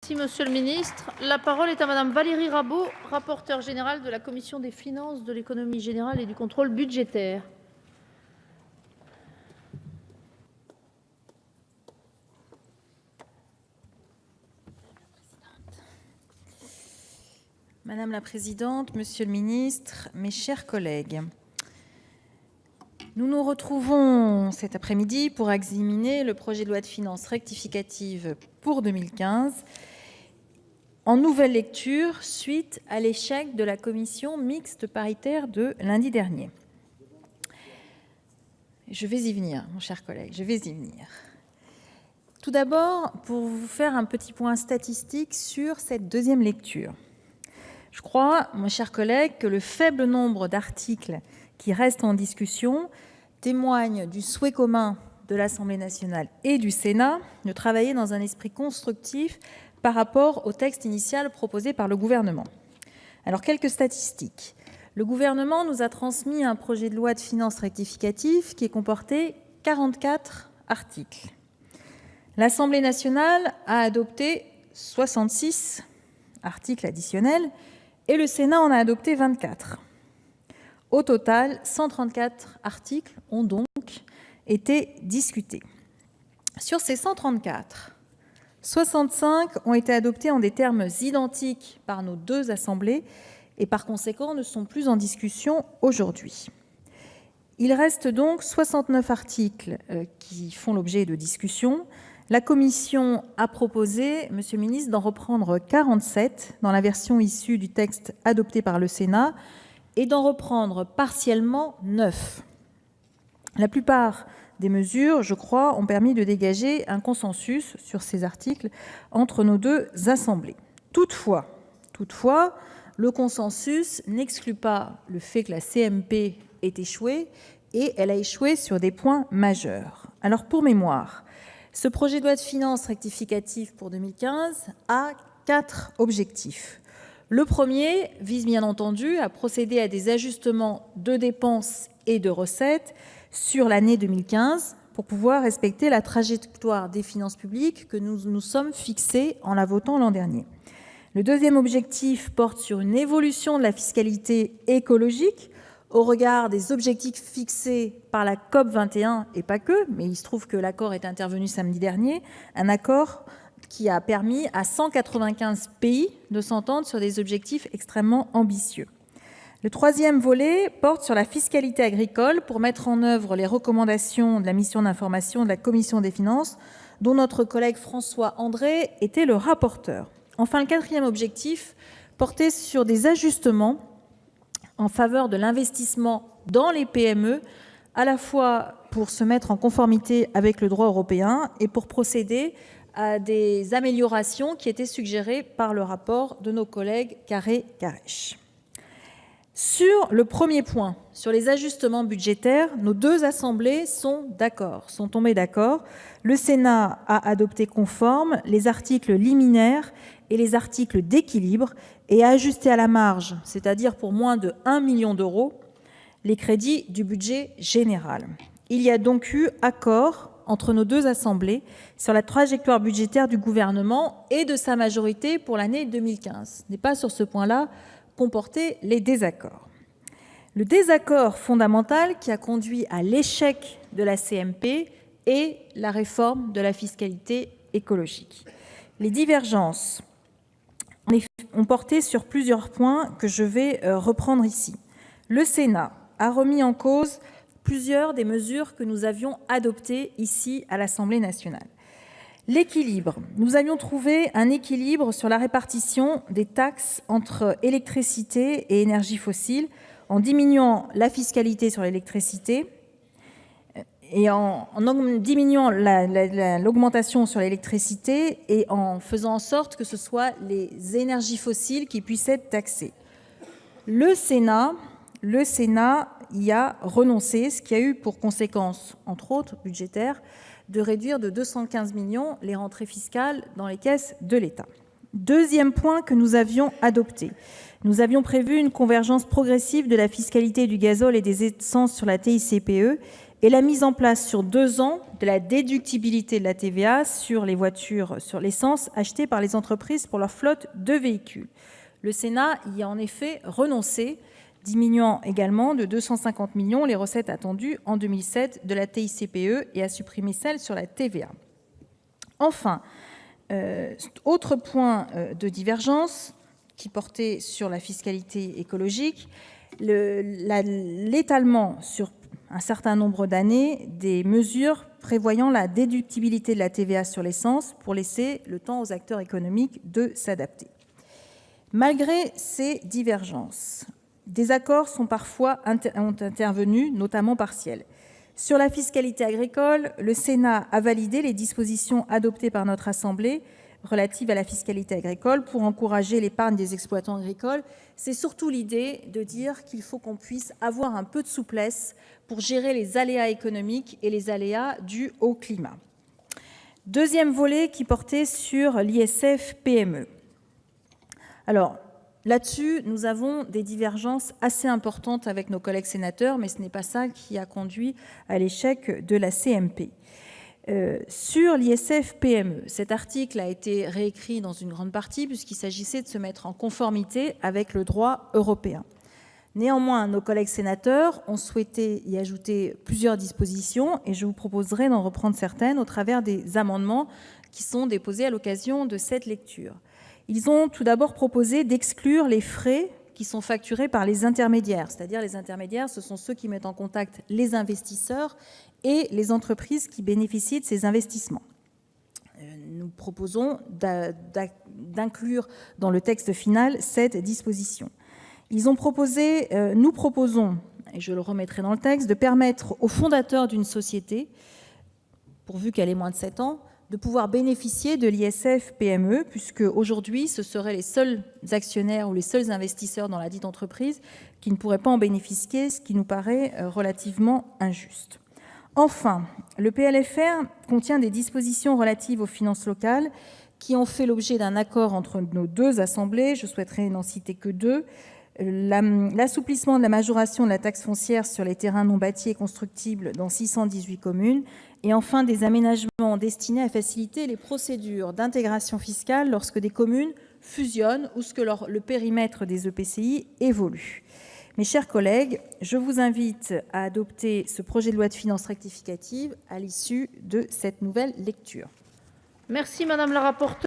Merci, monsieur le ministre. La parole est à madame Valérie Rabault, rapporteure générale de la commission des finances, de l'économie générale et du contrôle budgétaire. Madame la présidente, monsieur le ministre, mes chers collègues, nous nous retrouvons cet après-midi pour examiner le projet de loi de finances rectificative pour 2015 en nouvelle lecture suite à l'échec de la commission mixte paritaire de lundi dernier. Je vais y venir, mon cher collègue, je vais y venir. Tout d'abord, pour vous faire un petit point statistique sur cette deuxième lecture. Je crois, mon cher collègue, que le faible nombre d'articles qui restent en discussion témoigne du souhait commun de l'Assemblée nationale et du Sénat de travailler dans un esprit constructif par rapport au texte initial proposé par le gouvernement. Alors, quelques statistiques. Le gouvernement nous a transmis un projet de loi de finances rectificative qui comportait 44 articles. L'Assemblée nationale a adopté 66 articles additionnels et le Sénat en a adopté 24. Au total, 134 articles ont donc été discutés. Sur ces 134, 65 ont été adoptés en des termes identiques par nos deux assemblées et par conséquent ne sont plus en discussion aujourd'hui. Il reste donc 69 articles qui font l'objet de discussion. La Commission a proposé, Monsieur le ministre, d'en reprendre 47 dans la version issue du texte adopté par le Sénat et d'en reprendre partiellement 9. La plupart des mesures, je crois, ont permis de dégager un consensus sur ces articles entre nos deux assemblées. Toutefois, le consensus n'exclut pas le fait que la CMP ait échoué, et elle a échoué sur des points majeurs. Alors, pour mémoire, ce projet de loi de finances rectificative pour 2015 a 4 objectifs. Le premier vise bien entendu à procéder à des ajustements de dépenses et de recettes sur l'année 2015 pour pouvoir respecter la trajectoire des finances publiques que nous nous sommes fixées en la votant l'an dernier. Le deuxième objectif porte sur une évolution de la fiscalité écologique au regard des objectifs fixés par la COP21 et pas que, mais il se trouve que l'accord est intervenu samedi dernier, un accord qui a permis à 195 pays de s'entendre sur des objectifs extrêmement ambitieux. Le troisième volet porte sur la fiscalité agricole pour mettre en œuvre les recommandations de la mission d'information de la Commission des finances, dont notre collègue François André était le rapporteur. Enfin, le quatrième objectif portait sur des ajustements en faveur de l'investissement dans les PME, à la fois pour se mettre en conformité avec le droit européen et pour procéder à des améliorations qui étaient suggérées par le rapport de nos collègues Carré-Carrèche. Sur le premier point, sur les ajustements budgétaires, nos deux assemblées sont tombées d'accord. Le Sénat a adopté conforme les articles liminaires et les articles d'équilibre et a ajusté à la marge, c'est-à-dire pour moins de 1 million d'euros, les crédits du budget général. Il y a donc eu accord entre nos deux assemblées sur la trajectoire budgétaire du gouvernement et de sa majorité pour l'année 2015. Ce n'est pas sur ce point-là qu'ont porté les désaccords. Le désaccord fondamental qui a conduit à l'échec de la CMP est la réforme de la fiscalité écologique. Les divergences ont porté sur plusieurs points que je vais reprendre ici. Le Sénat a remis en cause plusieurs des mesures que nous avions adoptées ici à l'Assemblée nationale. L'équilibre. Nous avions trouvé un équilibre sur la répartition des taxes entre électricité et énergie fossile en diminuant la fiscalité sur l'électricité et en diminuant l'augmentation sur l'électricité et en faisant en sorte que ce soit les énergies fossiles qui puissent être taxées. Le Sénat y a renoncé, ce qui a eu pour conséquence, entre autres budgétaires, de réduire de 215 millions les rentrées fiscales dans les caisses de l'État. Deuxième point que nous avions adopté. Nous avions prévu une convergence progressive de la fiscalité du gazole et des essences sur la TICPE et la mise en place sur 2 ans de la déductibilité de la TVA sur les voitures sur l'essence achetées par les entreprises pour leur flotte de véhicules. Le Sénat y a en effet renoncé, diminuant également de 250 millions les recettes attendues en 2007 de la TICPE et a supprimé celles sur la TVA. Enfin, autre point de divergence qui portait sur la fiscalité écologique, l'étalement sur un certain nombre d'années des mesures prévoyant la déductibilité de la TVA sur l'essence pour laisser le temps aux acteurs économiques de s'adapter. Malgré ces divergences, des accords sont parfois intervenus, notamment partiels. Sur la fiscalité agricole, le Sénat a validé les dispositions adoptées par notre Assemblée relatives à la fiscalité agricole pour encourager l'épargne des exploitants agricoles. C'est surtout l'idée de dire qu'il faut qu'on puisse avoir un peu de souplesse pour gérer les aléas économiques et les aléas dus au climat. Deuxième volet qui portait sur l'ISF-PME. Alors, là-dessus, nous avons des divergences assez importantes avec nos collègues sénateurs, mais ce n'est pas ça qui a conduit à l'échec de la CMP. Sur l'ISF-PME, cet article a été réécrit dans une grande partie puisqu'il s'agissait de se mettre en conformité avec le droit européen. Néanmoins, nos collègues sénateurs ont souhaité y ajouter plusieurs dispositions et je vous proposerai d'en reprendre certaines au travers des amendements qui sont déposés à l'occasion de cette lecture. Ils ont tout d'abord proposé d'exclure les frais qui sont facturés par les intermédiaires, c'est-à-dire les intermédiaires, ce sont ceux qui mettent en contact les investisseurs et les entreprises qui bénéficient de ces investissements. Nous proposons d'inclure dans le texte final cette disposition. Ils ont proposé, nous proposons, et je le remettrai dans le texte, de permettre aux fondateurs d'une société, pourvu qu'elle ait moins de 7 ans, de pouvoir bénéficier de l'ISF-PME, puisque aujourd'hui, ce seraient les seuls actionnaires ou les seuls investisseurs dans la dite entreprise qui ne pourraient pas en bénéficier, ce qui nous paraît relativement injuste. Enfin, le PLFR contient des dispositions relatives aux finances locales qui ont fait l'objet d'un accord entre nos deux assemblées. Je souhaiterais n'en citer que 2. L'assouplissement de la majoration de la taxe foncière sur les terrains non bâtis et constructibles dans 618 communes, et enfin des aménagements destinés à faciliter les procédures d'intégration fiscale lorsque des communes fusionnent ou que le périmètre des EPCI évolue. Mes chers collègues, je vous invite à adopter ce projet de loi de finances rectificative à l'issue de cette nouvelle lecture. Merci Madame la rapporteure.